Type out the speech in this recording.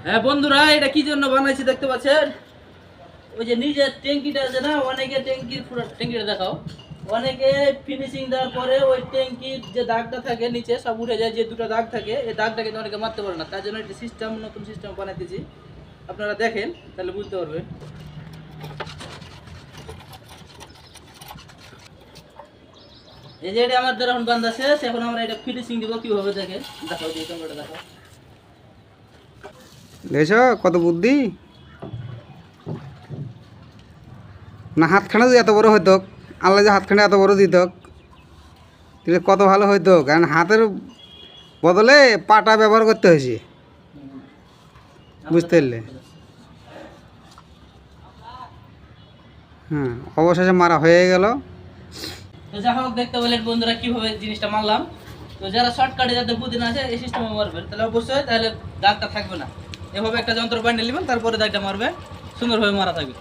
হ্যাঁ বন্ধুরা, এটা কি জন্য বানাইছি দেখতে পাচ্ছেন? ওই যে নিজের ট্যাঙ্কিটা আছে না, অনেকে ট্যাঙ্কির পুরো ট্যাঙ্কিটা দেখাও। অনেকে ফিনিশিং দেওয়ার পরে ওই ট্যাঙ্কির যে দাগটা থাকে নিচে সব উঠে যায়, যে দুটো দাগ থাকে এই দাগটা কিন্তু অনেকে মারতে পারে না। তার জন্য একটা সিস্টেম, নতুন সিস্টেম বানাইতেছি। আপনারা দেখেন তাহলে বুঝতে পারবেন। এই যে এটা আমার দ্বারা এখন বান্ধা শেষ, এখন আমরা এটা ফিনিশিং দিব কিভাবে দেখে দেখাও, দিয়ে তোমরা দেখাও। দেখছ কত বুদ্ধি না, হাতখানা যদি এত বড় হইতো, আল্লাহ যে হাতখানা এত বড় দিত তাহলে কত ভালো হইতো। কারণ হাতের বদলে পাটা ব্যবহার করতে হয়েছে, বুঝতে পারলে? হ্যাঁ, অবশেষে মারা হয়ে গেল। তো যা হোক, দেখতে পেলেন বন্ধুরা কিভাবে জিনিসটা মারলাম। তো যারা শর্টকাটে যাদের বুদ্ধি না আছে এই সিস্টেমে মারবেন, তাহলে অবশ্যই তাহলে দাগটা থাকবে না। এভাবে একটা যন্ত্র বানিয়ে নেবেন, তারপরে দাগটা মারবেন, সুন্দরভাবে মারা থাকবে।